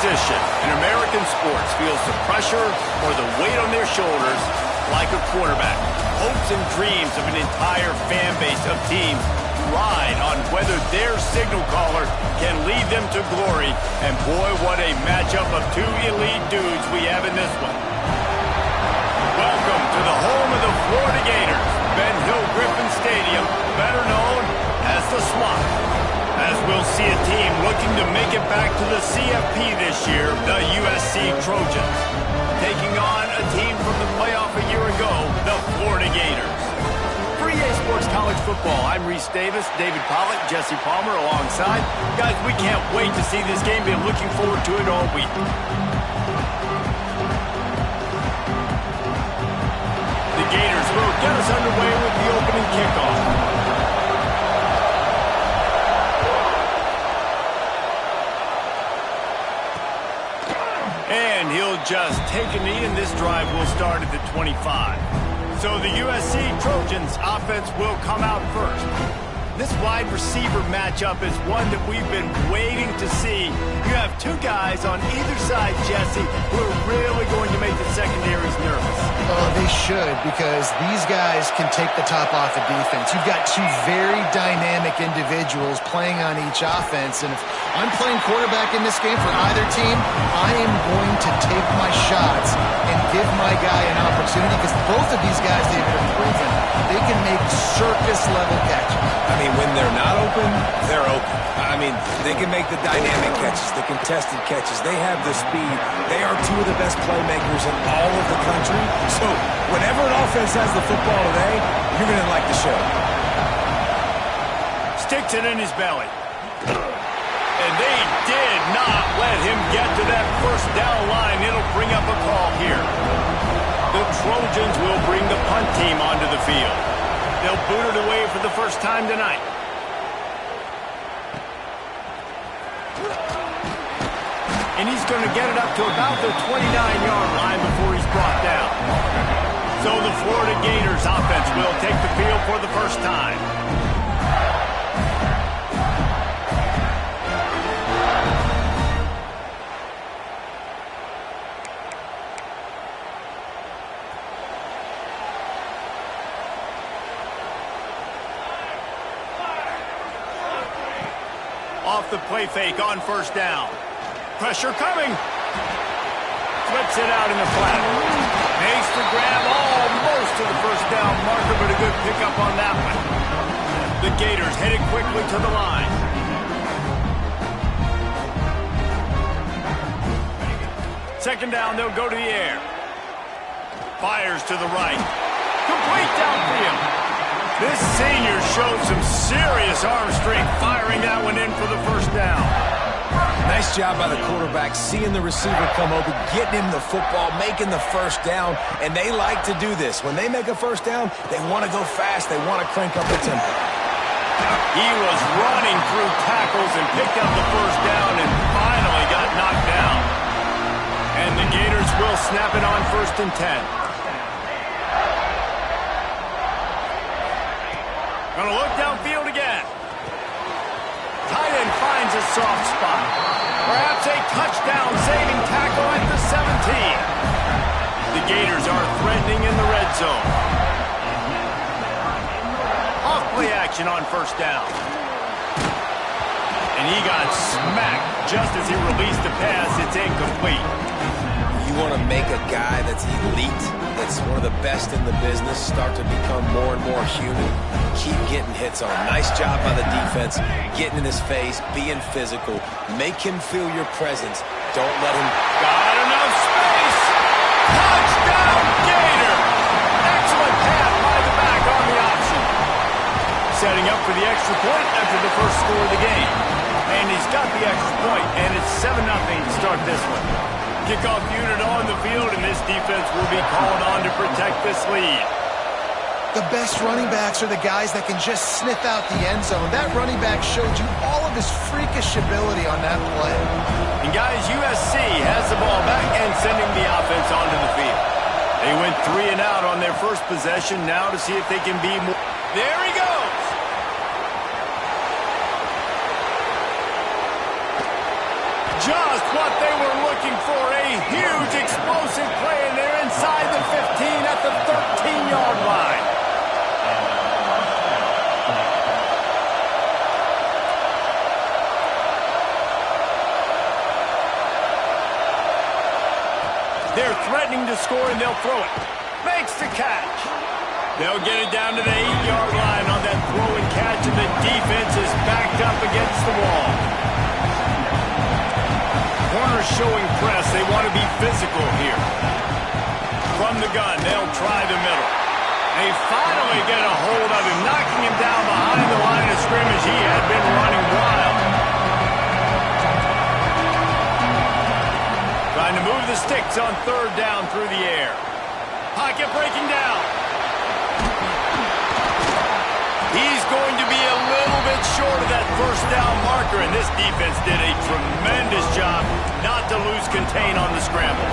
position in American sports feels the pressure or the weight on their shoulders like a quarterback. Hopes and dreams of an entire fan base of teams ride on whether their signal caller can lead them to glory. And boy, what a matchup of two elite dudes we have in this one. Welcome to the home of the Florida Gators, Ben Hill Griffin Stadium, better known as the Swamp. As we'll see a team looking to make it back to the CFP this year, the USC Trojans, taking on a team from the playoff a year ago, the Florida Gators. For EA Sports College Football, I'm Reese Davis, David Pollack, Jesse Palmer alongside. Guys, we can't wait to see this game. Been looking forward to it all week. The Gators will get us underway with the opening kickoff. And he'll just take a knee, and this drive will start at the 25. So the USC Trojans offense will come out first. This wide receiver matchup is one that we've been waiting to see. You have two guys on either side, Jesse, who are really going to make the secondaries nervous. Oh, they should, because these guys can take the top off of defense. You've got two very dynamic individuals playing on each offense, and if I'm playing quarterback in this game for either team, I am going to take my shots and give my guy an opportunity, because both of these guys, they've been proven they can make surface-level catches. I mean, when they're not open, they're open. I mean, they can make the dynamic catches, the contested catches. They have the speed. They are two of the best playmakers in all of the country. So whenever an offense has the football today, you're going to like the show. Sticks it in his belly. And they did not let him get to that first down line. It'll bring up a call here. The Trojans will bring the punt team onto the field. They'll boot it away for the first time tonight. And he's going to get it up to about the 29-yard line before he's brought down. So the Florida Gators offense will take the field for the first time. Off the play fake on first down. Pressure coming. Flips it out in the flat. Makes the grab almost to the first down marker, but a good pickup on that one. The Gators headed quickly to the line. Second down, they'll go to the air. Fires to the right. Complete downfield. This senior showed some serious arm strength, firing that one in for the first down. Nice job by the quarterback, seeing the receiver come open, getting him the football, making the first down, and they like to do this. When they make a first down, they want to go fast. They want to crank up the tempo. He was running through tackles and picked up the first down and finally got knocked down. And the Gators will snap it on 1st and 10. Gonna look downfield again. Tight end finds a soft spot. Perhaps a touchdown-saving tackle at the 17. The Gators are threatening in the red zone. Off-play action on first down. And he got smacked just as he released the pass. It's incomplete. You want to make a guy that's elite, that's one of the best in the business, start to become more and more human. Keep getting hits on him. Nice job by the defense, getting in his face, being physical. Make him feel your presence. Don't let him... Got enough space! Touchdown, Gator! Excellent pass by the back on the option. Setting up for the extra point after the first score of the game. And he's got the extra point, and it's 7-0 to start this one. Kickoff unit on the field, and this defense will be called on to protect this lead. The best running backs are the guys that can just sniff out the end zone. That running back showed you all of his freakish ability on that play. And guys, USC has the ball back and sending the offense onto the field. They went 3 and out on their first possession, now to see if they can be more. There he goes. Just what what they were looking for. A huge explosive play, and they're inside the 15 at the 13-yard line. They're threatening to score, and they'll throw it. Makes the catch. They'll get it down to the 8-yard line on that throw and catch, and the defense is backed up against the wall. Corners showing press. They want to be physical here. From the gun, they'll try the middle. They finally get a hold of him, knocking him down behind the line of scrimmage. He had been running wild. Trying to move the sticks on third down through the air. Pocket breaking down. He's going to be a little bit short of that first down marker, and this defense did a tremendous job not to lose contain on the scramble.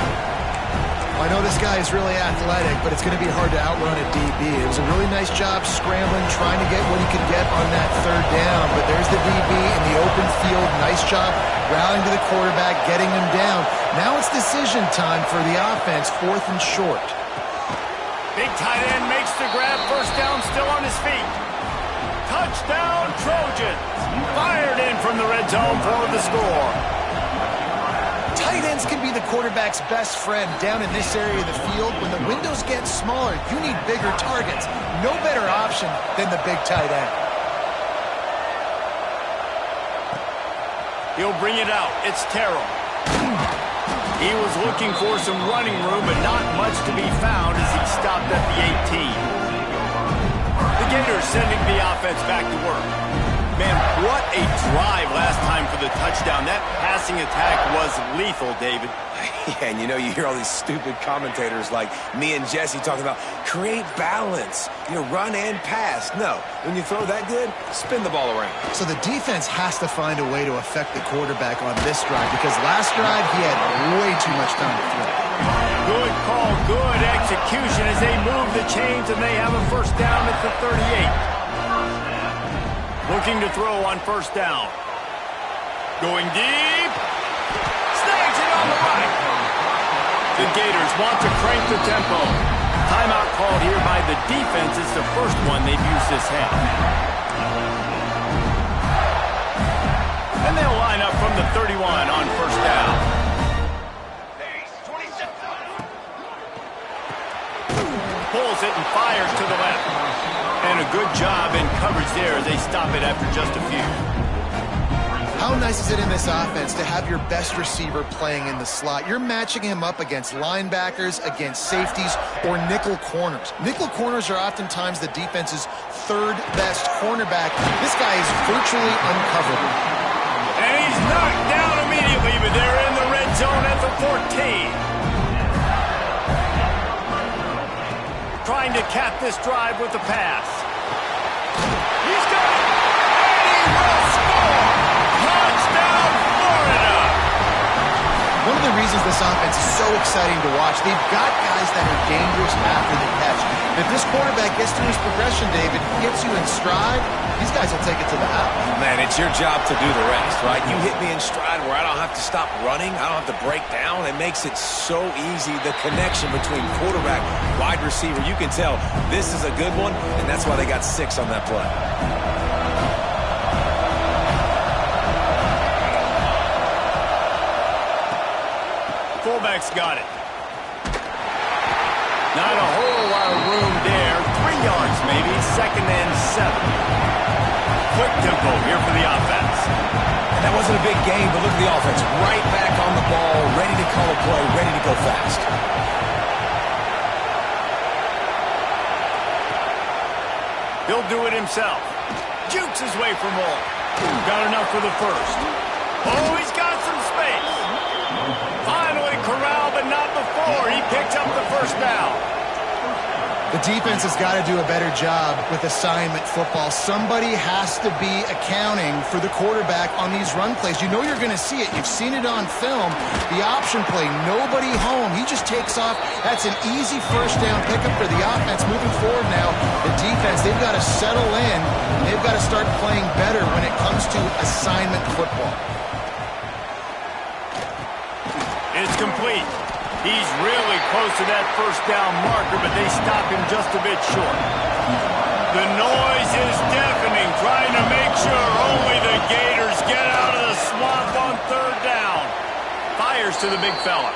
Well, I know this guy is really athletic, but it's going to be hard to outrun a DB. It was a really nice job scrambling, trying to get what he could get on that third down, but there's the DB in the open field. Nice job rallying to the quarterback, getting him down. Now it's decision time for the offense, 4th and short. Big tight end makes the grab, first down, still on his feet. Touchdown, Trojans. Fired in from the red zone for the score. Tight ends can be the quarterback's best friend down in this area of the field. When the windows get smaller, you need bigger targets. No better option than the big tight end. He'll bring it out. It's Terrell. He was looking for some running room, but not much to be found as he stopped at the 18. The Gators sending the offense back to work. Man, what a drive last time for the touchdown. That passing attack was lethal, David. Yeah, and you hear all these stupid commentators like me and Jesse talking about create balance, run and pass. No, when you throw that good, spin the ball around. So the defense has to find a way to affect the quarterback on this drive, because last drive he had way too much time to throw. Good call, good execution as they move the chains, and they have a first down at the 38. Looking to throw on first down. Going deep. Snags it on the right. The Gators want to crank the tempo. Timeout called here by the defense. It's the first one they've used this half. And they'll line up from the 31 on first down. Pulls it and fires to the left. And a good job in coverage there as they stop it after just a few. How nice is it in this offense to have your best receiver playing in the slot? You're matching him up against linebackers, against safeties, or nickel corners. Nickel corners are oftentimes the defense's third best cornerback. This guy is virtually uncoverable. And he's knocked down immediately, but they're in the red zone at the 14. Trying to cap this drive with the pass. He's got it! And he will score! Touchdown, Florida! One of the reasons this offense is so exciting to watch, they've got guys that are dangerous after the catch. If this quarterback gets through his progression, David, gets you in stride, these guys will take it to the house. Man, it's your job to do the rest, right? You hit me in stride where I don't have to stop running. I don't have to break down. It makes it so easy, the connection between quarterback, wide receiver. You can tell this is a good one, and that's why they got 6 on that play. Fullback's got it. Not a whole lot of room there. 3 yards maybe, 2nd and 7. Quick tempo here for the offense. And that wasn't a big game, but look at the offense. Right back on the ball, ready to call a play, ready to go fast. He'll do it himself. Jukes his way for more. Got enough for the first. Oh, he's got some space. Finally corralled, but not before. He picks up the first down. The defense has got to do a better job with assignment football. Somebody has to be accounting for the quarterback on these run plays. You know you're going to see it. You've seen it on film. The option play, nobody home. He just takes off. That's an easy first down pickup for the offense. Moving forward now, the defense, they've got to settle in. They've got to start playing better when it comes to assignment football. It's complete. He's really close to that first down marker, but they stop him just a bit short. The noise is deafening, trying to make sure only the Gators get out of the swamp on third down. Fires to the big fella.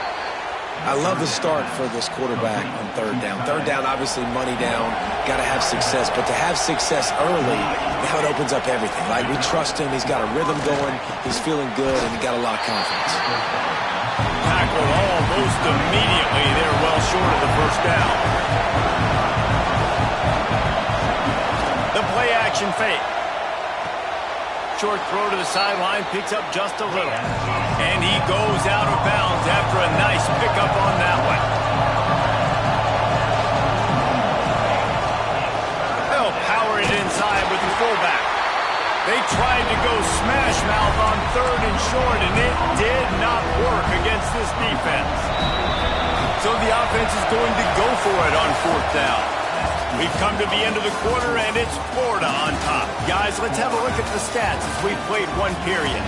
I love the start for this quarterback on third down. Third down, obviously, money down. Got to have success. But to have success early, now it opens up everything. Like, we trust him. He's got a rhythm going. He's feeling good, and he got a lot of confidence. Tackled almost immediately. They're well short of the first down. The play-action fake. Short throw to the sideline, picks up just a little. And he goes out of bounds after a nice pickup on that one. They'll power it inside with the fullback. They tried to go smash mouth on third and short, and it did not work against this defense. So the offense is going to go for it on fourth down. We've come to the end of the quarter, and it's Florida on top. Guys, let's have a look at the stats as we played one period.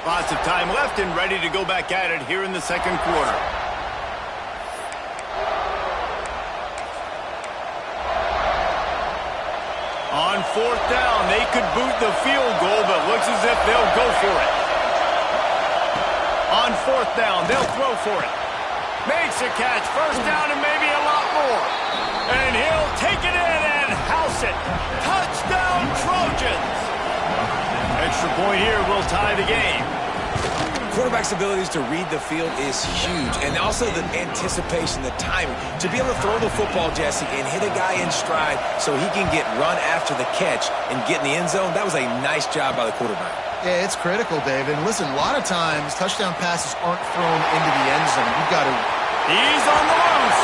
Lots of time left and ready to go back at it here in the second quarter. On fourth down, they could boot the field goal, but looks as if they'll go for it. On fourth down, they'll throw for it. Makes a catch, first down and maybe a lot more. And he'll take it in and house it. Touchdown, Trojans! Extra point here will tie the game. Quarterback's abilities to read the field is huge, and also the anticipation, the timing. To be able to throw the football, Jesse, and hit a guy in stride so he can get run after the catch and get in the end zone, that was a nice job by the quarterback. Yeah, it's critical, Dave. And listen, a lot of times touchdown passes aren't thrown into the end zone. You've got to... He's on the loose.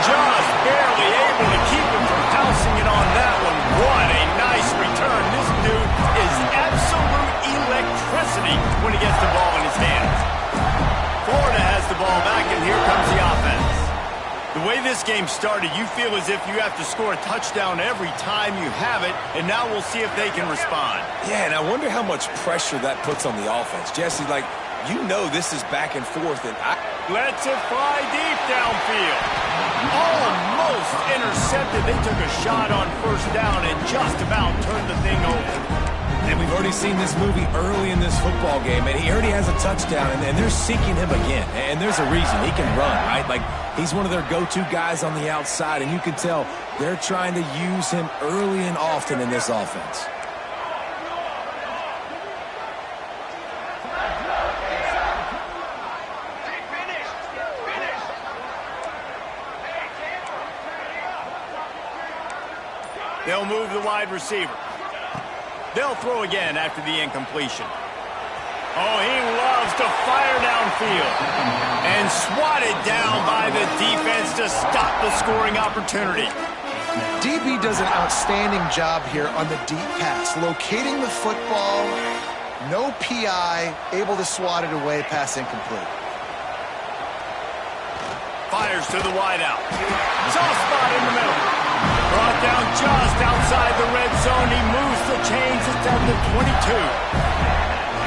Just barely able to keep him from pouncing it on that one. What a nice return. This dude is absolute electricity when he gets the ball in his hands. Florida has the ball back, and here comes the offense. The way this game started, you feel as if you have to score a touchdown every time you have it, and now we'll see if they can respond. Yeah, and I wonder how much pressure that puts on the offense. Jesse, like, you know this is back and forth, and lets it fly deep downfield. Almost intercepted. They took a shot on first down and just about turned the thing over. And we've already seen this movie early in this football game, and he already has a touchdown, and they're seeking him again. And there's a reason. He can run, right? Like, he's one of their go-to guys on the outside, and you can tell they're trying to use him early and often in this offense. They'll move the wide receiver. They'll throw again after the incompletion. Oh, he loves to fire downfield. And swatted down by the defense to stop the scoring opportunity. DB does an outstanding job here on the deep pass. Locating the football, no PI, able to swat it away, pass incomplete. Fires to the wideout. Soft spot in the middle. Brought down just outside the red zone. He moves the chains. It's down to 22.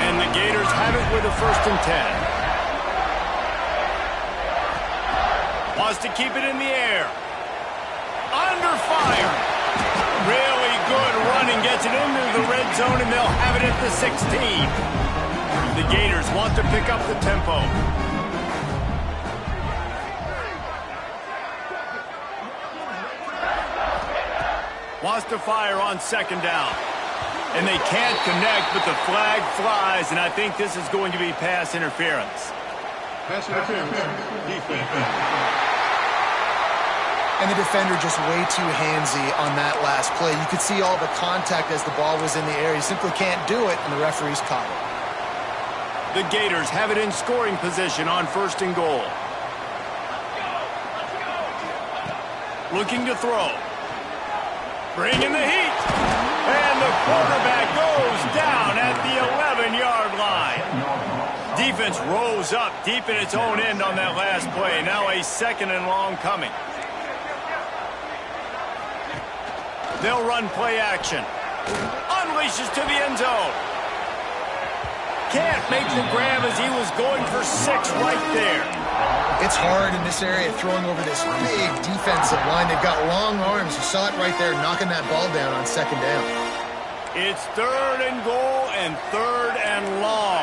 And the Gators have it with a 1st and 10. Wants to keep it in the air. Under fire. Really good running. Gets it into the red zone, and they'll have it at the 16. The Gators want to pick up the tempo. Wants to fire on 2nd down. And they can't connect, but the flag flies, and I think this is going to be pass interference. Pass interference. Defense. And the defender just way too handsy on that last play. You could see all the contact as the ball was in the air. He simply can't do it, and the referee's caught it. The Gators have it in scoring position on 1st and goal. Looking to throw. Bringing the heat. And the quarterback goes down at the 11-yard line. defense rose up deep in its own end on that last play. Now a 2nd and long coming. They'll run play action. Unleashes to the end zone. Can't make the grab as he was going for 6 right there. It's hard in this area throwing over this big defensive line. They've got long arms. You saw it right there, knocking that ball down on 2nd down. It's 3rd and goal and 3rd and long.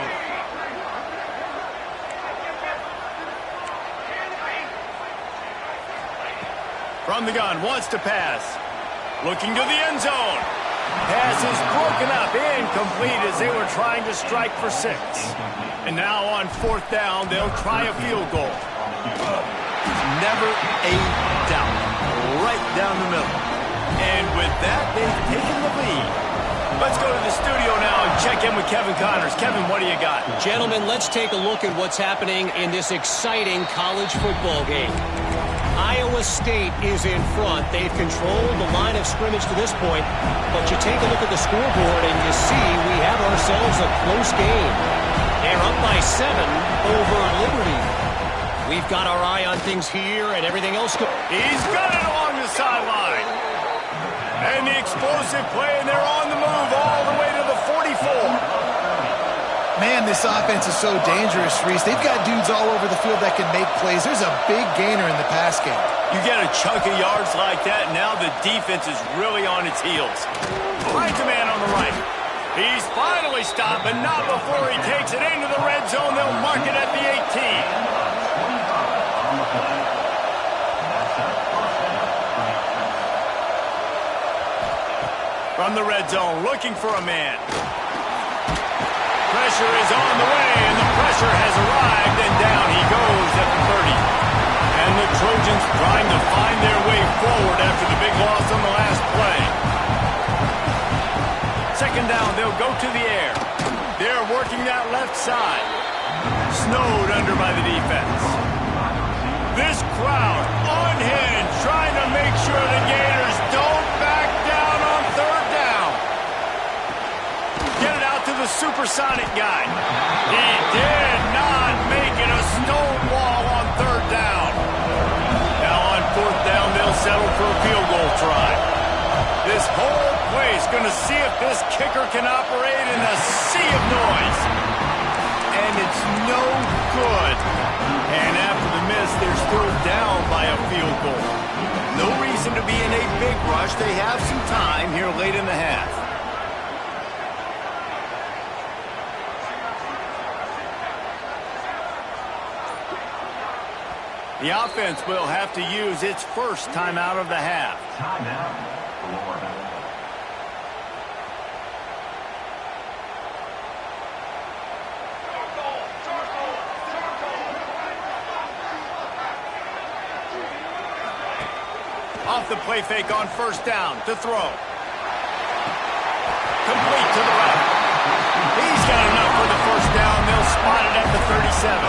From the gun, wants to pass. Looking to the end zone. Pass is broken up, incomplete as they were trying to strike for 6. And now on 4th down, they'll try a field goal. Never a doubt. Right down the middle. And with that, they've taken the lead. Let's go to the studio now and check in with Kevin Connors. Kevin, what do you got? Gentlemen, let's take a look at what's happening in this exciting college football game. Iowa State is in front. They've controlled the line of scrimmage to this point, but you take a look at the scoreboard and you see we have ourselves a close game. They're up by 7 over Liberty. We've got our eye on things here and everything else. He's got it along the sideline. And the explosive play, and they're on the move all the way to the 44. Man, this offense is so dangerous, Reese. They've got dudes all over the field that can make plays. There's a big gainer in the pass game. You get a chunk of yards like that, now the defense is really on its heels. Finds a man on the right. He's finally stopped, but not before he takes it into the red zone. They'll mark it at the 18. From the red zone, looking for a man. Pressure is on the way, and the pressure has arrived, and down he goes at the 30. And the Trojans trying to find their way forward after the big loss on the last play. 2nd down, they'll go to the air. They're working that left side. Snowed under by the defense. This crowd unhinged, trying to make sure the Gators don't back down on 3rd down. Get it out to the supersonic guy. He did not make it a stone wall on 3rd down. Now on 4th down, they'll settle for a field goal try. This whole place going to see if this kicker can operate in a sea of noise. And it's no good. And after the miss, they're still down by a field goal. No reason to be in a big rush. They have some time here late in the half. The offense will have to use its first timeout of the half. Timeout. Off the play fake on 1st down to throw. Complete to the right. He's got enough for the 1st down. They'll spot it at the 37.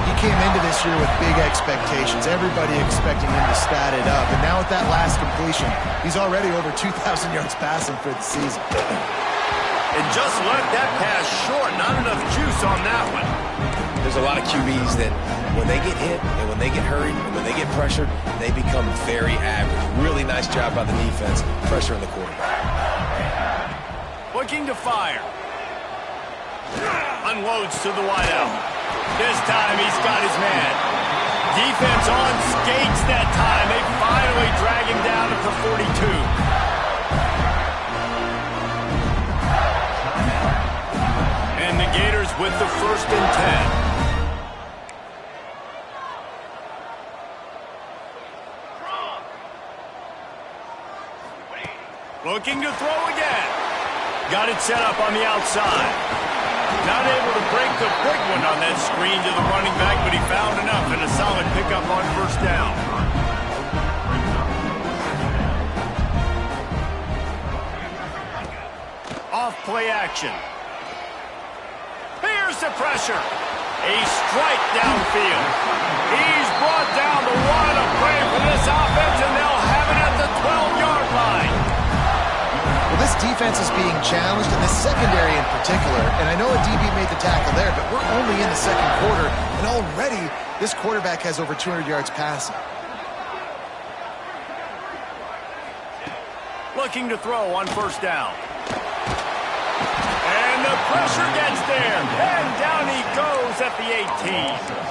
He came into this year with big expectations. Everybody expecting him to stat it up. And now with that last completion, he's already over 2,000 yards passing for the season. And just left that pass short. Not enough juice on that one. There's a lot of QBs that when they get hit and when they get hurried and when they get pressured, they become very average. Really nice job by the defense, pressuring the quarterback. Looking to fire. Unloads to the wideout. This time he's got his man. Defense on skates that time. They finally drag him down at the 42. And the Gators with the 1st and 10. Looking to throw again. Got it set up on the outside. Not able to break the big one on that screen to the running back, but he found enough and a solid pickup on 1st down. Off play action. Here's the pressure. A strike downfield. He's brought down the one of play for this offense, and they'll have it at the 12-yard line. Well, this defense is being challenged, and the secondary in particular. And I know a DB made the tackle there, but we're only in the second quarter, and already this quarterback has over 200 yards passing. Looking to throw on first down. And the pressure gets there. And down he goes at the 18.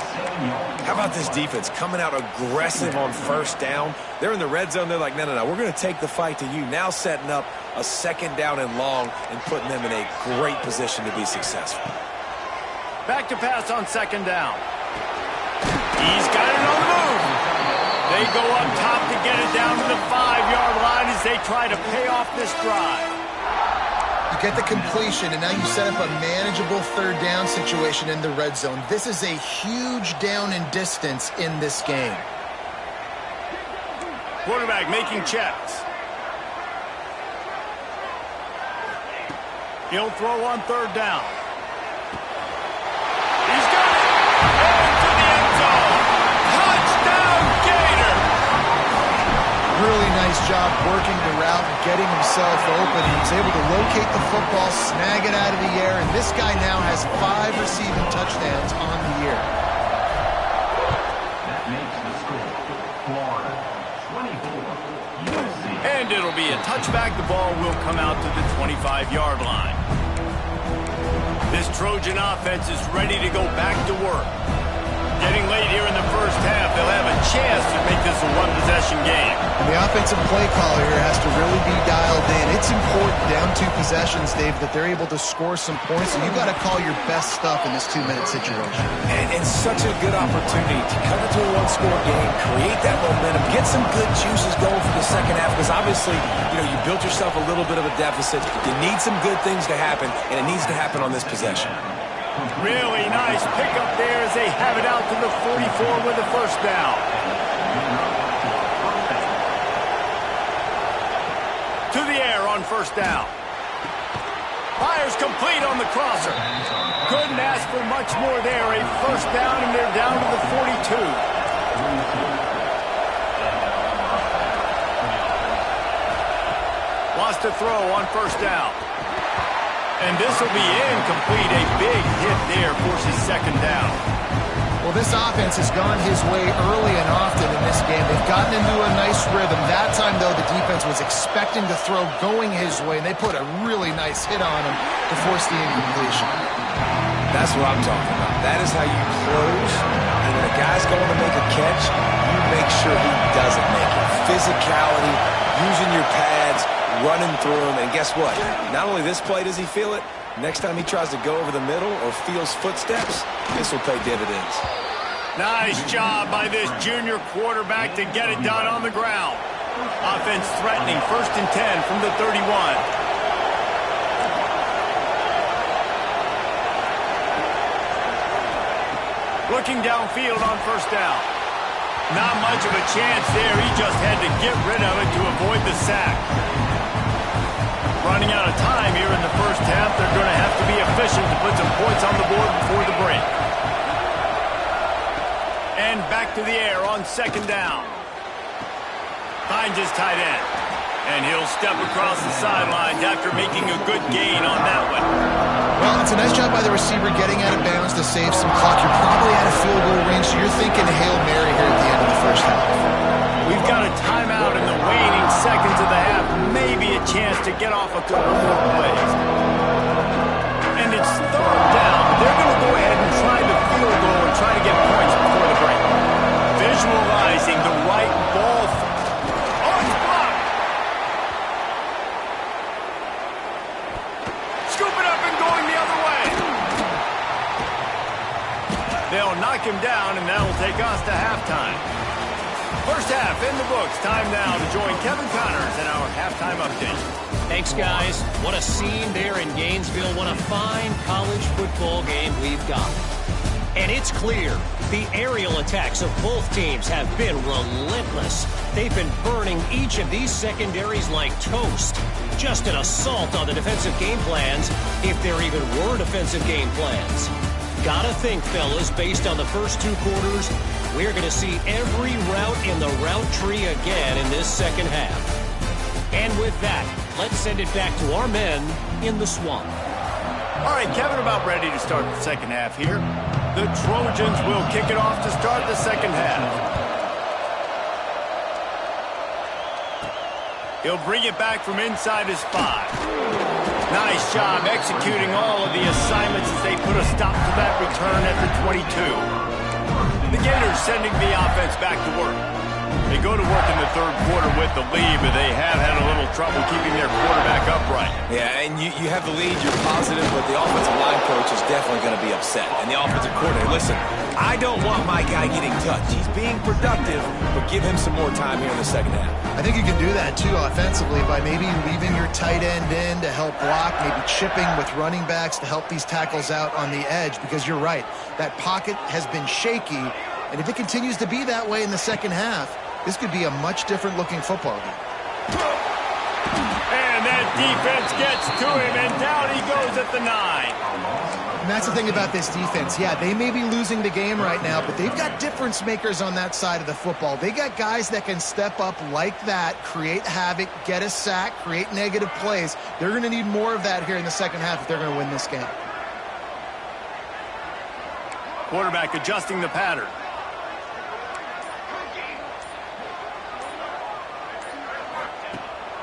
How about this defense coming out aggressive on first down? They're in the red zone. They're like, no, we're going to take the fight to you. Now setting up a second down and long and putting them in a great position to be successful. Back to pass on second down. He's got it on the move. They go up top to get it down to the 5-yard line as they try to pay off this drive. You get the completion, and now you set up a manageable third down situation in the red zone. This is a huge down in distance in this game. Quarterback making checks. He'll throw on third down. He's got it! Into the end zone! Touchdown, Gators! Really nice job working the route and getting himself open. He was able to locate the football, snag it out of the air, and this guy now has 5 receiving touchdowns on the year. That makes the score Florida 24. And it'll be a touchback. The ball will come out to the 25-yard line. This Trojan offense is ready to go back to work. Getting late here in the first half, they'll have a chance to make this a one-possession game. And the offensive play caller here has to really be dialed in. It's important down 2 possessions, Dave, that they're able to score some points, and you've got to call your best stuff in this 2-minute situation. And it's such a good opportunity to cut it to a one-score game, create that momentum, get some good juices going for the second half, because obviously, you built yourself a little bit of a deficit. You need some good things to happen, and it needs to happen on this possession. Really nice pickup there as they have it out to the 44 with a first down. To the air on first down. Fires complete on the crosser. Couldn't ask for much more there. A first down, and they're down to the 42. Lost to throw on first down. And this will be incomplete. A big hit there forces second down. Well, this offense has gone his way early and often in this game. They've gotten into a nice rhythm. That time, though, the defense was expecting to throw going his way, and they put a really nice hit on him to force the incompletion. That's what I'm talking about. That is how you close. And when a guy's going to make a catch, you make sure he doesn't make it. Physicality, using your pads, running through him, and guess what? Not only this play does he feel it, next time he tries to go over the middle or feels footsteps, this will pay dividends. Nice job by this junior quarterback to get it done on the ground. Offense threatening, 1st and 10 from the 31. Looking downfield on first down. Not much of a chance there. He just had to get rid of it to avoid the sack. Running out of time here in the first half. They're going to have to be efficient to put some points on the board before the break. And back to the air on second down. Finds his tight end. And he'll step across the sidelines after making a good gain on that one. Well, it's a nice job by the receiver getting out of bounds to save some clock. You're probably out of field goal range, so you're thinking Hail Mary here at the end of the first half. We've got a timeout in the waning seconds of the half. Maybe a chance to get off a couple more plays. And it's third down. They're going to go ahead and try the field goal and try to get points before the break. Visualizing the right ball. Oh, it's blocked. Scoop it up and going the other way. They'll knock him down, and that'll take us to halftime. First half in the books. Time now to join Kevin Connors in our halftime update. Thanks, guys. What a scene there in Gainesville. What a fine college football game we've got. And it's clear the aerial attacks of both teams have been relentless. They've been burning each of these secondaries like toast. Just an assault on the defensive game plans, if there even were defensive game plans. Gotta think, fellas, based on the first 2 quarters, we're going to see every route in the route tree again in this second half. And with that, Let's send it back to our men in the swamp. All right, Kevin, about ready to start the second half here. The Trojans will kick it off to start the second half. He'll bring it back from inside his 5. Nice job executing all of the assignments as they put a stop to that return at the 22. The Gators sending the offense back to work. They go to work in the third quarter with the lead, but they have had a little trouble keeping their quarterback upright. Yeah, and you have the lead, you're positive, but the offensive line coach is definitely going to be upset. And the offensive coordinator, listen, I don't want my guy getting touched. He's being productive, but give him some more time here in the second half. I think you can do that, too, offensively, by maybe leaving your tight end in to help block, maybe chipping with running backs to help these tackles out on the edge, because you're right. That pocket has been shaky, and if it continues to be that way in the second half, this could be a much different-looking football game. And that defense gets to him, and down he goes at the 9. And that's the thing about this defense. Yeah, they may be losing the game right now, but they've got difference makers on that side of the football. They got guys that can step up like that, create havoc, get a sack, create negative plays. They're going to need more of that here in the second half if they're going to win this game. Quarterback adjusting the pattern.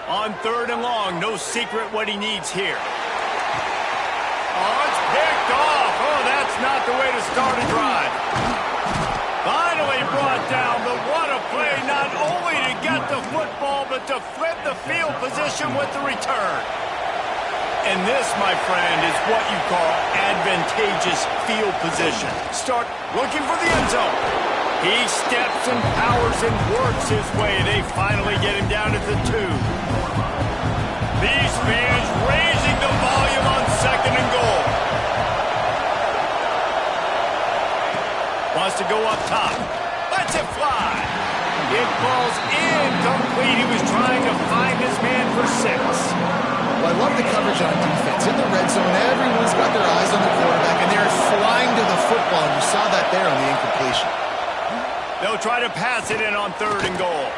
On 3rd and long, no secret what he needs here. Oh, it's picked off. Oh, that's not the way to start a drive. Finally brought down, but what a play, not only to get the football, but to flip the field position with the return. And this, my friend, is what you call advantageous field position. Start looking for the end zone. He steps and powers and works his way. They finally get him down at the 2. These fans raising the volume on 2nd and goal. Wants to go up top. Lets it fly. It falls incomplete. He was trying to find his man for 6. Well, I love the coverage on defense. In the red zone, everyone's got their eyes on the quarterback, and they're flying to the football, and you saw that there on the incompletion. They'll try to pass it in on 3rd and goal.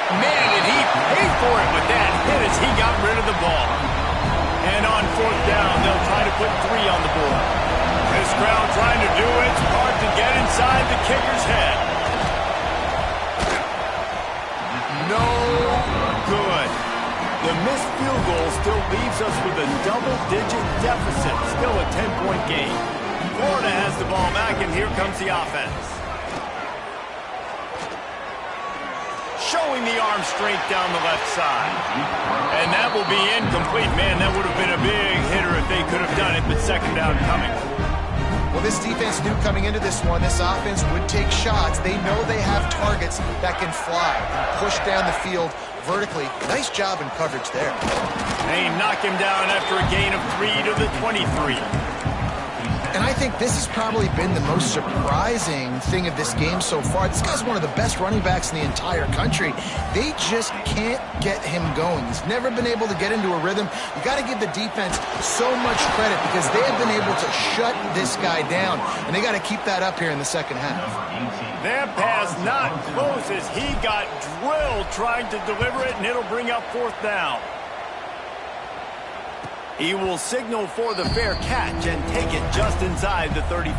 Man, did he pay for it with that hit as he got rid of the ball. And on 4th down, they'll try to put 3 on the board. This crowd trying to do its part to get inside the kicker's head. No good. The missed field goal still leaves us with a double-digit deficit. Still a 10-point game. Florida has the ball back, and here comes the offense. Showing the arm strength down the left side. And that will be incomplete. Man, that would have been a big hitter if they could have done it, but 2nd down coming. Well, this defense knew coming into this one, this offense would take shots. They know they have targets that can fly and push down the field vertically. Nice job in coverage there. They knock him down after a gain of 3 to the 23. And I think this has probably been the most surprising thing of this game so far. This guy's one of the best running backs in the entire country. They just can't get him going. He's never been able to get into a rhythm. You got to give the defense so much credit because they have been able to shut this guy down. And they got to keep that up here in the second half. That pass not close as he got drilled trying to deliver it, and it'll bring up 4th down. He will signal for the fair catch and take it just inside the 35.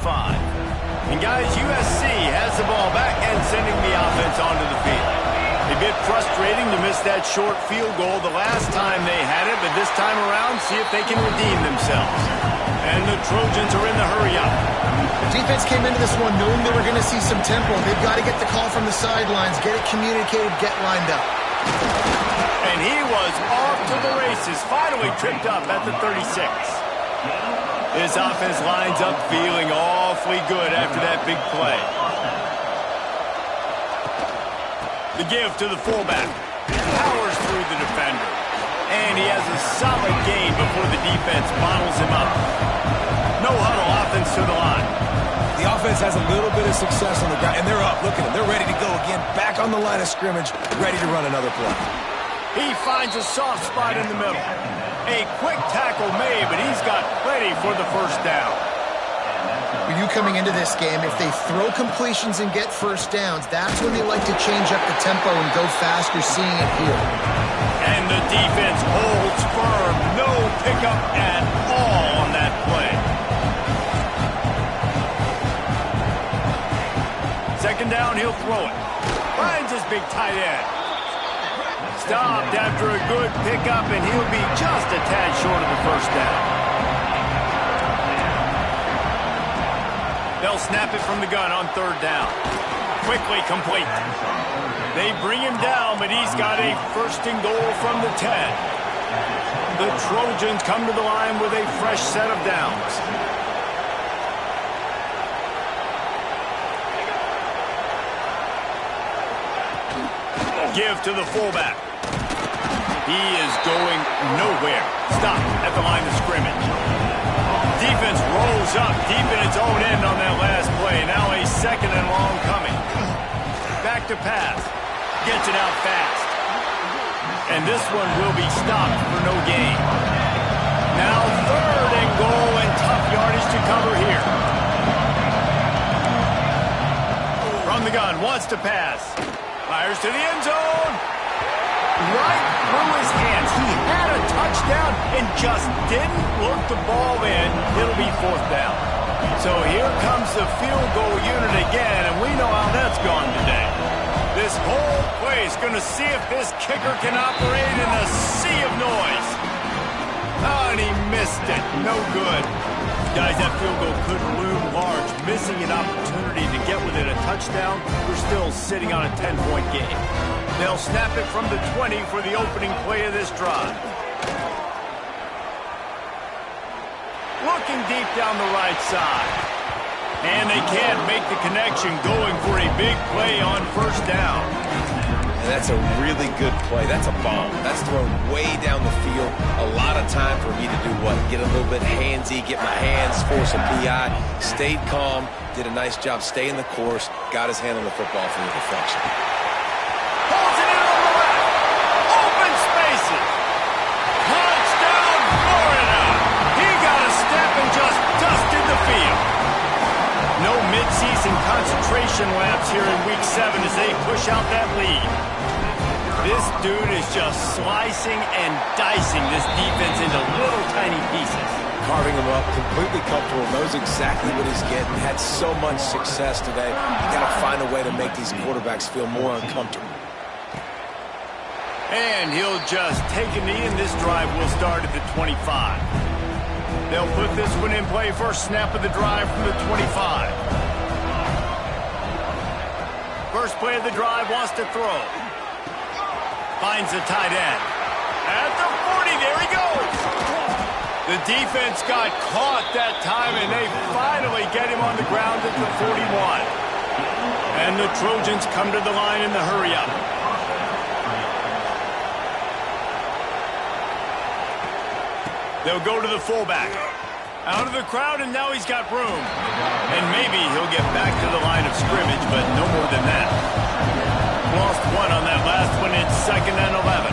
And guys, USC has the ball back and sending the offense onto the field. A bit frustrating to miss that short field goal the last time they had it, but this time around, see if they can redeem themselves. And the Trojans are in the hurry up. The defense came into this one knowing they were going to see some tempo. They've got to get the call from the sidelines, get it communicated, get lined up. And he was off to the races, finally tripped up at the 36. This offense lines up feeling awfully good after that big play. The give to the fullback. Powers through the defender. And he has a solid gain before the defense bottles him up. No huddle offense to the line. The offense has a little bit of success on the ground, and they're up. Look at them. They're ready to go again. Back on the line of scrimmage, ready to run another play. He finds a soft spot in the middle. A quick tackle made, but he's got plenty for the 1st down. For you coming into this game, if they throw completions and get 1st downs, that's when they like to change up the tempo and go faster, seeing it here. And the defense holds firm. No pickup at all on that play. Second down, he'll throw it. Finds his big tight end. Stopped after a good pickup, and he'll be just a tad short of the first down. They'll snap it from the gun on third down. Quickly complete. They bring him down, but he's got a first and goal from the 10. The Trojans come to the line with a fresh set of downs. Give to the fullback. He is going nowhere. Stop at the line of scrimmage. Defense rolls up deep in its own end on that last play. Now a second and long coming. Back to pass. Gets it out fast. And this one will be stopped for no gain. Now third and goal, and tough yardage to cover here. From the gun, wants to pass. Fires to the end zone. Right through his hands. He had a touchdown and just didn't look the ball in. It'll be fourth down. So here comes the field goal unit again, and we know how that's gone today. This whole play is going to see if this kicker can operate in a sea of noise. Oh, and he missed it. No good. Guys, that field goal could loom large. Missing an opportunity to get within a touchdown. We're still sitting on a 10-point game. They'll snap it from the 20 for the opening play of this drive. Looking deep down the right side. And they can't make the connection, going for a big play on first down. And that's a really good play. That's a bomb. That's thrown way down the field. A lot of time for me to do what? Get a little bit handsy, get my hands, force a PI. Stayed calm, did a nice job staying the course, got his hand on the football for the deflection. Holds it in on the left. Open spaces. Touchdown, Florida. He got a step and just dusted the field. No midseason concentration laps here in Week 7 as they push out that lead. This dude is just slicing and dicing this defense into little tiny pieces. Carving him up, completely comfortable, knows exactly what he's getting, had so much success today. You got to find a way to make these quarterbacks feel more uncomfortable. And he'll just take a knee, and this drive will start at the 25. They'll put this one in play. First snap of the drive from the 25. First play of the drive, wants to throw. Finds the tight end. At the 40, there he goes. The defense got caught that time, and they finally get him on the ground at the 41. And the Trojans come to the line in the hurry-up. They'll go to the fullback. Out of the crowd, and now he's got room. And maybe he'll get back to the line of scrimmage, but no more than that. Lost one on that last one. It's second and 11.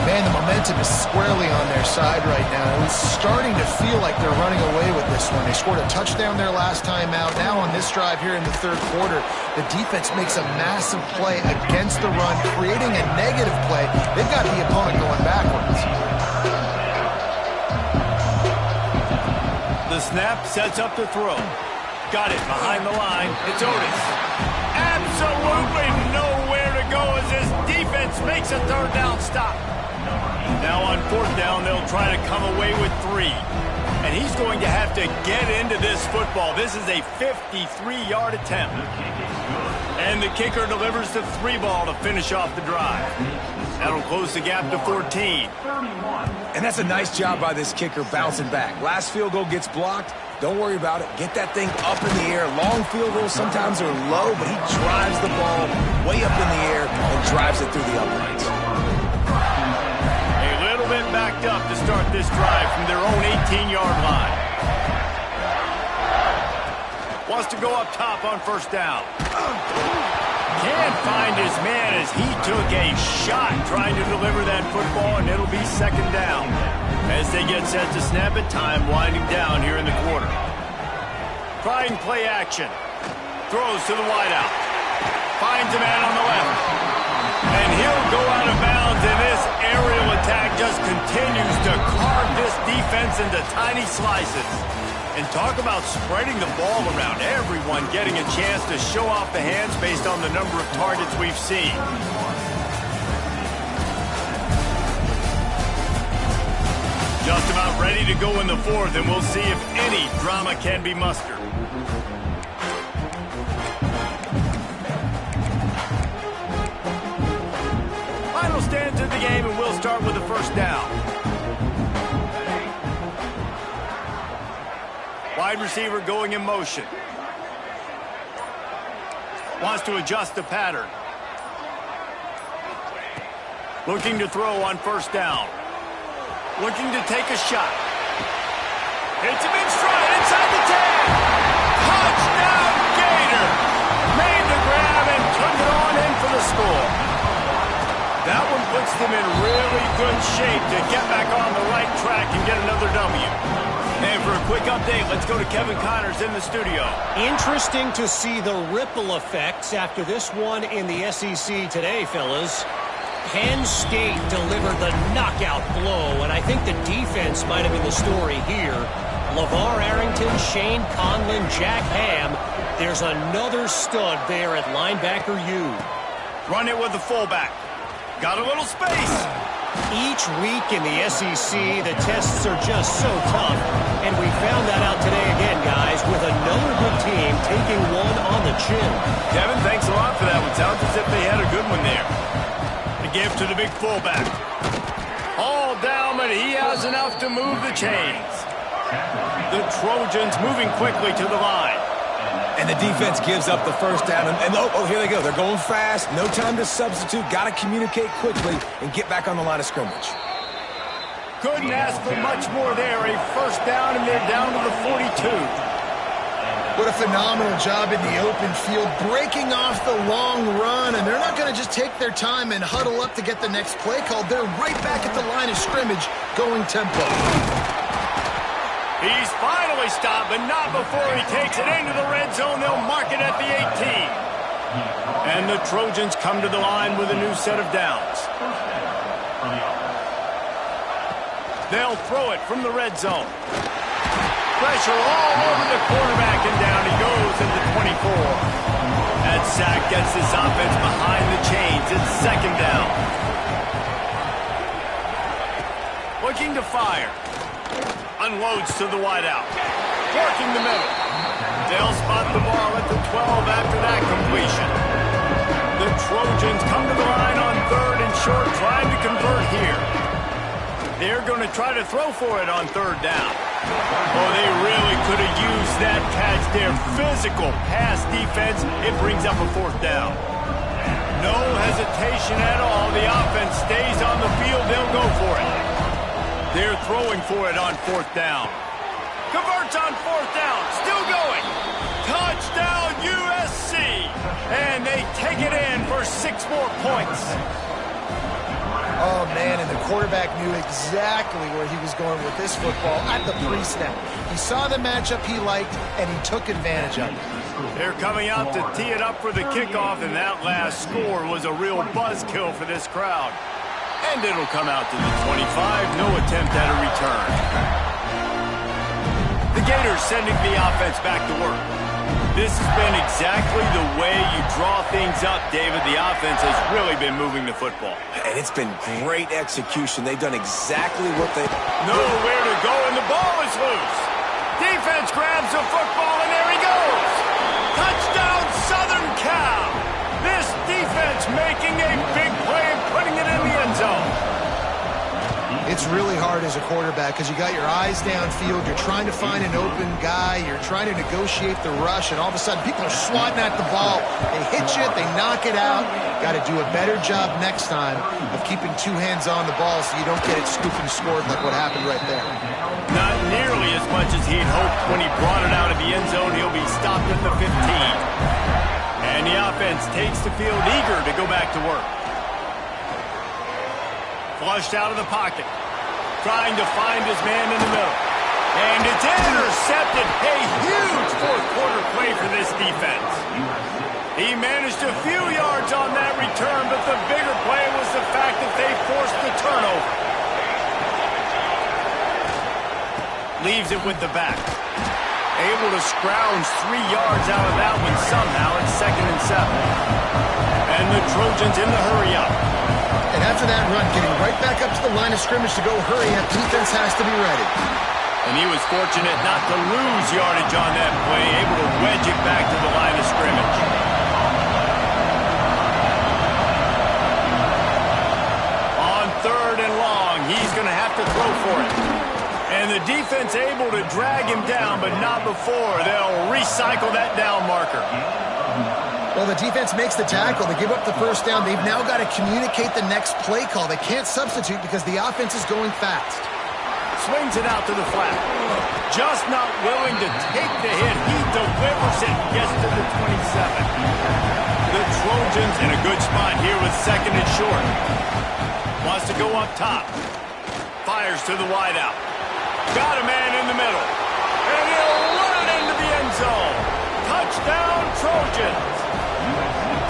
Man, the momentum is squarely on their side right now. It's starting to feel like they're running away with this one. They scored a touchdown their last time out. Now on this drive here in the third quarter, the defense makes a massive play against the run, creating a negative play. They've got the opponent going backwards. The snap sets up the throw. Got it behind the line. It's Otis. Absolutely nowhere to go as this defense makes a third down stop. Now on fourth down, they'll try to come away with 3. And he's going to have to get into this football. This is a 53-yard attempt. And the kicker delivers the 3 ball to finish off the drive. That'll close the gap to 14. And that's a nice job by this kicker bouncing back. Last field goal gets blocked. Don't worry about it. Get that thing up in the air. Long field goals sometimes are low, but he drives the ball way up in the air and drives it through the uprights. A little bit backed up to start this drive from their own 18-yard line. Wants to go up top on first down. Can't find his man as he took a shot trying to deliver that football, and it'll be second down. As they get set to snap it, time winding down here in the quarter. Trying play action. Throws to the wideout. Finds a man on the left. And he'll go out of bounds in this area just continues to carve this defense into tiny slices. And talk about spreading the ball around. Everyone getting a chance to show off the hands based on the number of targets we've seen. Just about ready to go in the fourth, and we'll see if any drama can be mustered. Final stands of the game, and we'll start with the first down. Wide receiver going in motion. Wants to adjust the pattern. Looking to throw on first down. Looking to take a shot. Hits him in stride inside the 10. Touchdown, Gator. Made the grab and took it on in for the score. That one puts them in really good shape to get back on the right track and get another W. And for a quick update, let's go to Kevin Connors in the studio. Interesting to see the ripple effects after this one in the SEC today, fellas. Penn State delivered the knockout blow, and I think the defense might have been the story here. LeVar Arrington, Shane Conlon, Jack Ham. There's another stud there at linebacker U. Run it with the fullback. Got a little space. Each week in the SEC, the tests are just so tough, and we found that out today again, guys, with another good team taking one on the chin. Kevin, thanks a lot for that one. Sounds as if they had a good one there. Give to the big fullback. All down, but he has enough to move the chains. The Trojans moving quickly to the line. And the defense gives up the first down. And oh, here they go. They're going fast. No time to substitute. Got to communicate quickly and get back on the line of scrimmage. Couldn't ask for much more there. A first down, and they're down to the 42. What a phenomenal job in the open field, breaking off the long run, and they're not going to just take their time and huddle up to get the next play called. They're right back at the line of scrimmage, going tempo. He's finally stopped, but not before he takes it into the red zone. They'll mark it at the 18. And the Trojans come to the line with a new set of downs. They'll throw it from the red zone. Pressure all over the quarterback, and down he goes at the 24. That sack gets this offense behind the chains. It's second down. Looking to fire. Unloads to the wideout. Working the middle. They'll spot the ball at the 12 after that completion. The Trojans come to the line on third and short, trying to convert here. They're going to try to throw for it on third down. Oh, they really could have used that catch there. Physical pass defense. It brings up a fourth down. No hesitation at all. The offense stays on the field. They'll go for it. They're throwing for it on fourth down. Converts on fourth down. Still going. Touchdown USC. And they take it in for 6 more points. Oh, man, and the quarterback knew exactly where he was going with this football at the pre-snap. He saw the matchup he liked, and he took advantage of it. They're coming out to tee it up for the kickoff, and that last score was a real buzzkill for this crowd. And it'll come out to the 25. No attempt at a return. The Gators sending the offense back to work. This has been exactly the way you draw things up, David. The offense has really been moving the football. And it's been great execution. They've done exactly what they... Nowhere to go, and the ball is loose. Defense grabs the football, and there he goes. Touchdown, Southern Cal. This defense making a big play and putting it in the end zone. It's really hard as a quarterback because you got your eyes downfield, you're trying to find an open guy, you're trying to negotiate the rush, and all of a sudden people are swatting at the ball. They hit you, they knock it out. Got to do a better job next time of keeping 2 hands on the ball so you don't get it scooped and scored like what happened right there. Not nearly as much as he'd hoped when he brought it out of the end zone. He'll be stopped at the 15. And the offense takes the field eager to go back to work. Flushed out of the pocket. Trying to find his man in the middle. And it's intercepted. A huge fourth-quarter play for this defense. He managed a few yards on that return, but the bigger play was the fact that they forced the turnover. Leaves it with the back. Able to scrounge 3 yards out of that one somehow. It's 2nd and 7. And the Trojans in the hurry up. And after that run, getting right back up to the line of scrimmage to go hurry up, defense has to be ready. And he was fortunate not to lose yardage on that play, able to wedge it back to the line of scrimmage. On 3rd and long, he's going to have to throw for it. And the defense able to drag him down, but not before. They'll recycle that down marker. Well, the defense makes the tackle. They give up the first down. They've now got to communicate the next play call. They can't substitute because the offense is going fast. Swings it out to the flat. Just not willing to take the hit. He delivers it. Gets to the 27. The Trojans in a good spot here with 2nd and short. Wants to go up top. Fires to the wideout. Got a man in the middle. And he'll run it into the end zone. Touchdown, Trojans.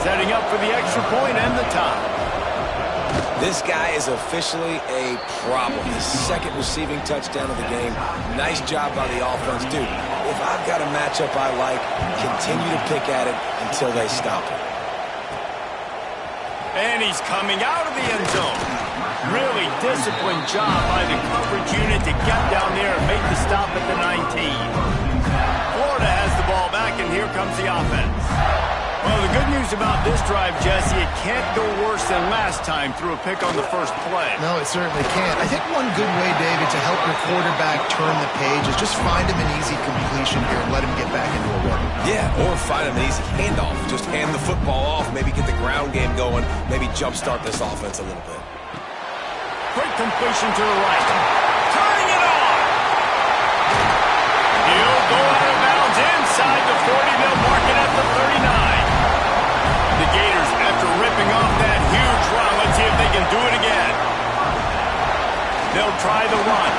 Setting up for the extra point and the tie. This guy is officially a problem. His 2nd receiving touchdown of the game. Nice job by the offense. Dude, if I've got a matchup I like, continue to pick at it until they stop it. And he's coming out of the end zone. Really disciplined job by the coverage unit to get down there and make the stop at the 19. Florida has the ball back, and here comes the offense. Well, the good news about this drive, Jesse, it can't go worse than last time through a pick on the first play. No, it certainly can't. I think one good way, David, to help your quarterback turn the page is just find him an easy completion here and let him get back into a rhythm. Yeah, or find him an easy handoff. Just hand the football off, maybe get the ground game going, maybe jumpstart this offense a little bit. Quick completion to the right. Turning it on! He'll go out of bounds inside the 40. They'll mark it at the 39. The Gators, after ripping off that huge run, let's see if they can do it again. They'll try the run.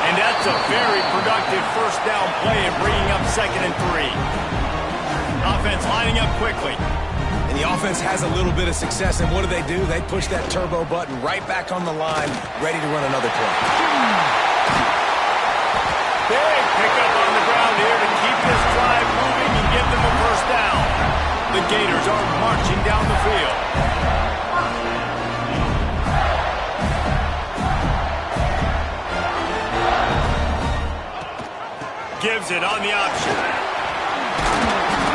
And that's a very productive first down play and bringing up 2nd and 3. Offense lining up quickly. And the offense has a little bit of success, and what do? They push that turbo button right back on the line, ready to run another play. Big pickup on the ground here to keep this drive moving and give them a first down. The Gators are marching down the field. Gives it on the option.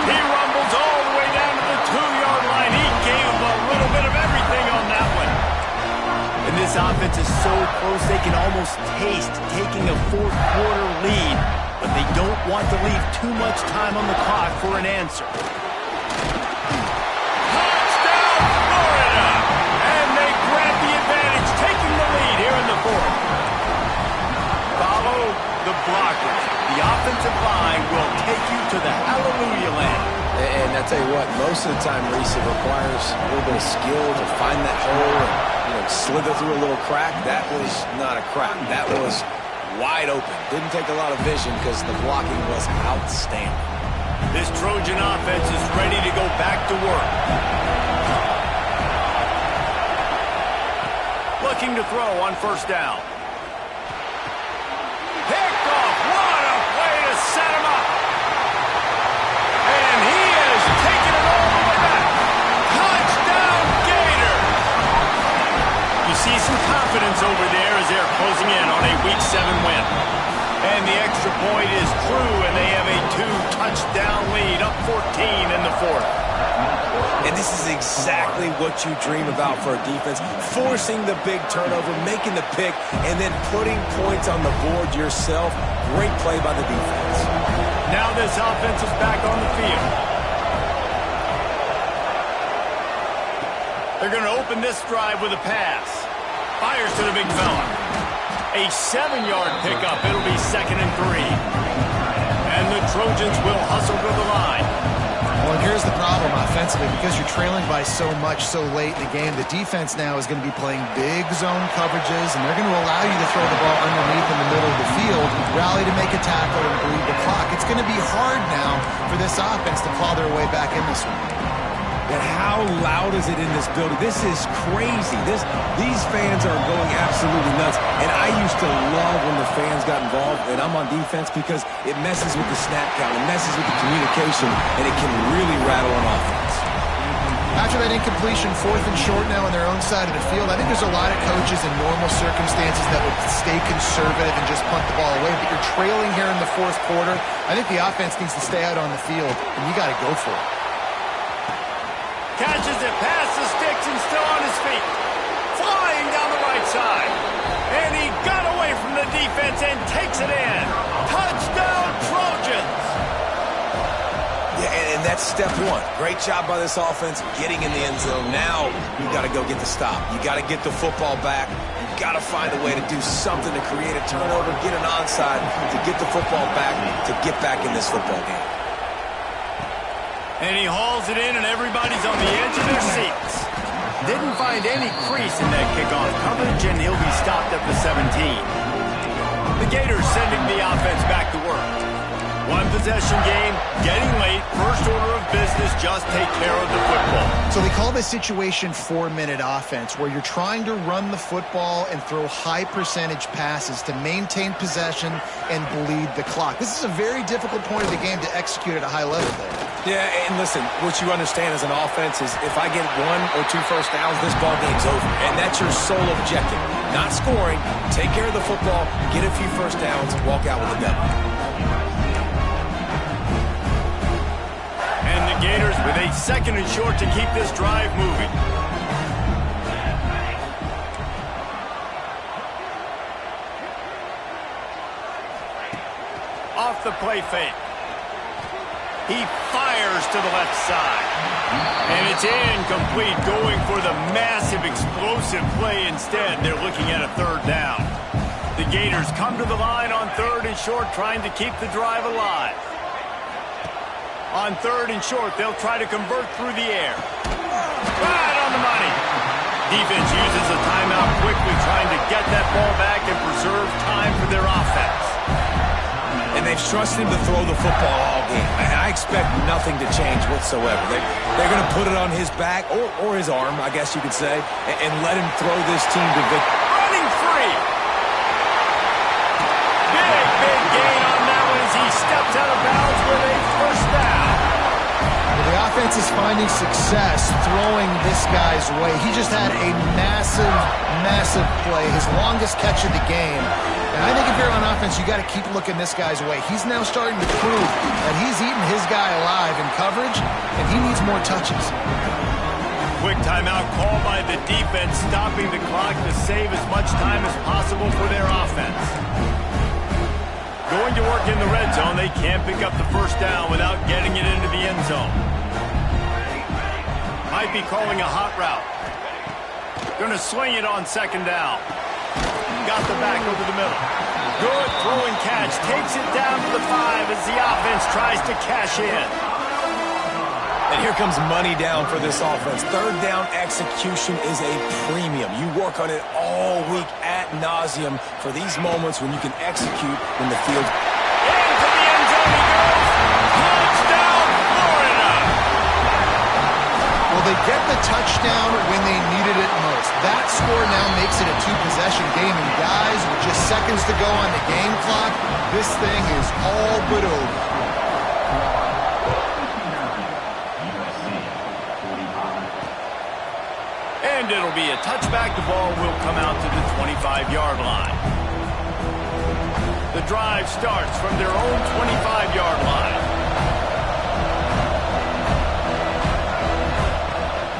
He rumbles all the way down to the 2-yard line. He gave him a little bit of everything on that one. And this offense is so close they can almost taste taking a fourth-quarter lead. But they don't want to leave too much time on the clock for an answer. Touchdown, Florida! And they grab the advantage, taking the lead here in the 4th. Follow the blockers. The offensive line will take you to the hallelujah land. And I tell you what, most of the time, Reese, it requires a little bit of skill to find that hole and slither through a little crack. That was not a crack. That was wide open. Didn't take a lot of vision because the blocking was outstanding. This Trojan offense is ready to go back to work. Looking to throw on first down. Picked off. What a way to set him up. And he has taken it all the way back. Touchdown, Gators. You see some confidence over there as they're closing in on a Week 7 win. And the extra point is true, and they have a 2-touchdown lead, up 14 in the 4th. And this is exactly what you dream about for a defense, forcing the big turnover, making the pick, and then putting points on the board yourself. Great play by the defense. Now this offense is back on the field. They're going to open this drive with a pass. Fires to the big fella. A 7-yard pickup. It'll be 2nd and 3. And the Trojans will hustle to the line. Well, and here's the problem offensively. Because you're trailing by so much so late in the game, the defense now is going to be playing big zone coverages, and they're going to allow you to throw the ball underneath in the middle of the field, rally to make a tackle, and bleed the clock. It's going to be hard now for this offense to claw their way back in this one. And how loud is it in this building? This is crazy. These fans are going absolutely nuts. And I used to love when the fans got involved, and I'm on defense, because it messes with the snap count, it messes with the communication, and it can really rattle an offense. After that incompletion, 4th and short now on their own side of the field, I think there's a lot of coaches in normal circumstances that would stay conservative and just punt the ball away. But you're trailing here in the 4th quarter. I think the offense needs to stay out on the field, and you got to go for it. Catches it past the sticks and still on his feet. Flying down the right side. And he got away from the defense and takes it in. Touchdown, Trojans! Yeah, and that's step one. Great job by this offense getting in the end zone. Now you got to go get the stop. You got to get the football back. You got to find a way to do something to create a turnover, get an onside, to get the football back, to get back in this football game. And he hauls it in, and everybody's on the edge of their seats. Didn't find any crease in that kickoff coverage, and he'll be stopped at the 17. The Gators sending the offense back to work. One possession game, getting late, first order of business, just take care of the football. So they call this situation 4-minute offense, where you're trying to run the football and throw high percentage passes to maintain possession and bleed the clock. This is a very difficult point of the game to execute at a high level there. Yeah, and listen, what you understand as an offense is if I get 1 or 2 first downs, this ball game's over. And that's your sole objective. Not scoring, take care of the football, get a few first downs, walk out with a W. And the Gators with a 2nd and short to keep this drive moving. Off the play fake. He fires to the left side. And it's incomplete, going for the massive explosive play instead. They're looking at a 3rd down. The Gators come to the line on 3rd and short, trying to keep the drive alive. On 3rd and short, they'll try to convert through the air. Right on the money. Defense uses a timeout quickly, trying to get that ball back and preserve time for their offense. And they've trusted him to throw the football all game. And I expect nothing to change whatsoever. They're going to put it on his back, or his arm, I guess you could say, and let him throw this team to victory. Running free. Big gain on that one as he steps out of bounds with a first down. Well, the offense is finding success throwing this guy's way. He just had a massive play, his longest catch of the game. And I think if you're on offense, you got to keep looking this guy's way. He's now starting to prove that he's eating his guy alive in coverage, and he needs more touches. Quick timeout call by the defense, stopping the clock to save as much time as possible for their offense. Going to work in the red zone, they can't pick up the first down without getting it into the end zone. Might be calling a hot route. Going to swing it on 2nd down. Got the back over the middle. Good throw and catch. Takes it down to the 5 as the offense tries to cash in. And here comes money down for this offense. 3rd down execution is a premium. You work on it all week ad nauseum for these moments when you can execute when the field. Into the end zone he goes. Touchdown, Florida. Well, they get the touchdown when they needed it most. That score now makes it a 2-possession game. And guys, with just seconds to go on the game clock, this thing is all but over. And it'll be a touchback. The ball will come out to the 25-yard line. The drive starts from their own 25-yard line.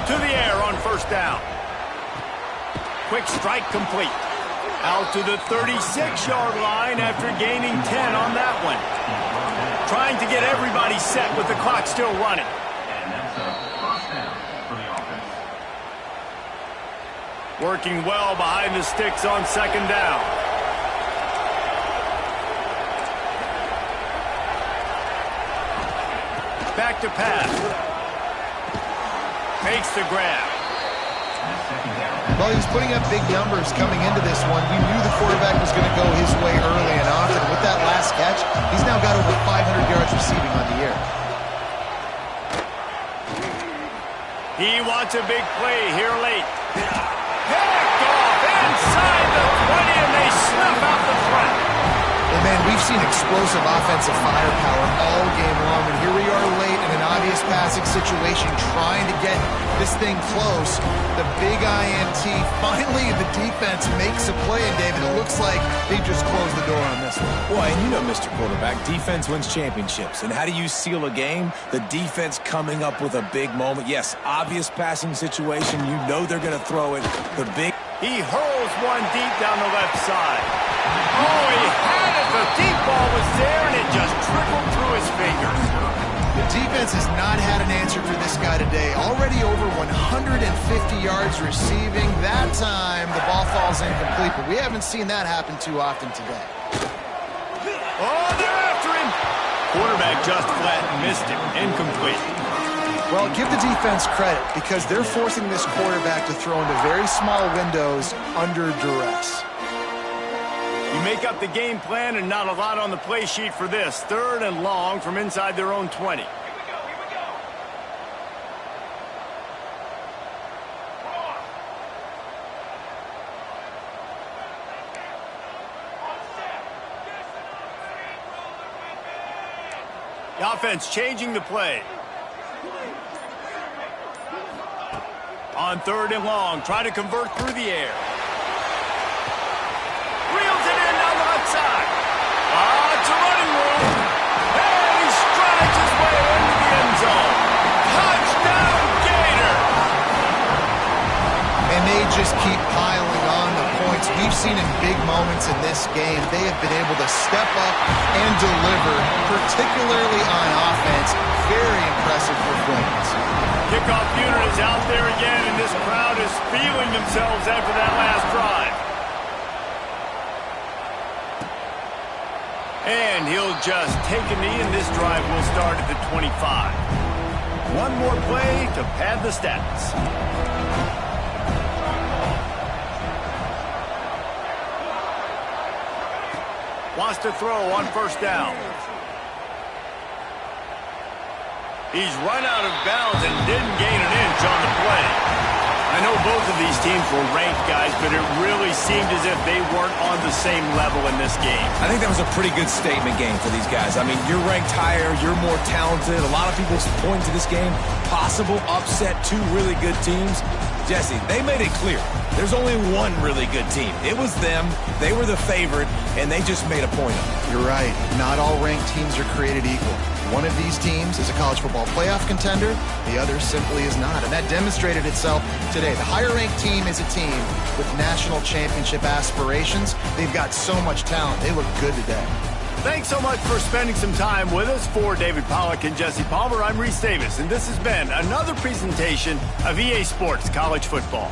To the air on 1st down. Quick strike complete. Out to the 36-yard line after gaining 10 on that one. Trying to get everybody set with the clock still running. And that's a first down for the offense. Working well behind the sticks on 2nd down. Back to pass. Makes the grab. Well, he was putting up big numbers coming into this one. We knew the quarterback was going to go his way early and often. With that last catch, he's now got over 500 yards receiving on the year. He wants a big play here late. Picked off inside the 20, and they snuff out the front. Well, man, we've seen explosive offensive firepower all game long, and here we are late in an obvious passing situation trying to get this thing close. The big INT, finally the defense makes a play, and David, it looks like they just closed the door on this one. Boy, and you know, Mr. Quarterback, defense wins championships. And how do you seal a game? The defense coming up with a big moment. Yes, obvious passing situation. You know they're going to throw it. The big... He hurls one deep down the left side. Oh, he had it. The deep ball was there, and it just trickled through his fingers. The defense has not had an answer for this guy today. Already over 150 yards receiving. That time, the ball falls incomplete, but we haven't seen that happen too often today. Oh, they're after him. Quarterback just flat missed him. Incomplete. Well, give the defense credit because they're forcing this quarterback to throw into very small windows under duress. You make up the game plan and not a lot on the play sheet for this. 3rd and long from inside their own 20. Here we go. The offense changing the play. On 3rd and long, try to convert through the air. Reels it in down the left side. It's a running room. And he strides his way into the end zone. Touchdown, Gators! And they just keep piling on the points. We've seen in big moments in this game, they have been able to step up and deliver, particularly on offense. Very impressive performance. Kickoff unit is out there again, and this crowd is feeling themselves after that last drive. And he'll just take a knee, and this drive will start at the 25. One more play to pad the stats. Wants to throw on 1st down. He's run out of bounds and didn't gain an inch on the play. I know both of these teams were ranked, guys, but it really seemed as if they weren't on the same level in this game. I think that was a pretty good statement game for these guys. I mean, you're ranked higher, you're more talented. A lot of people point to this game. Possible upset, 2 really good teams. Jesse, they made it clear. There's only one really good team. It was them. They were the favorite, and they just made a point of it. You're right. Not all ranked teams are created equal. One of these teams is a college football playoff contender. The other simply is not. And that demonstrated itself today. The higher-ranked team is a team with national championship aspirations. They've got so much talent. They look good today. Thanks so much for spending some time with us. For David Pollack and Jesse Palmer, I'm Reese Davis, and this has been another presentation of EA Sports College Football.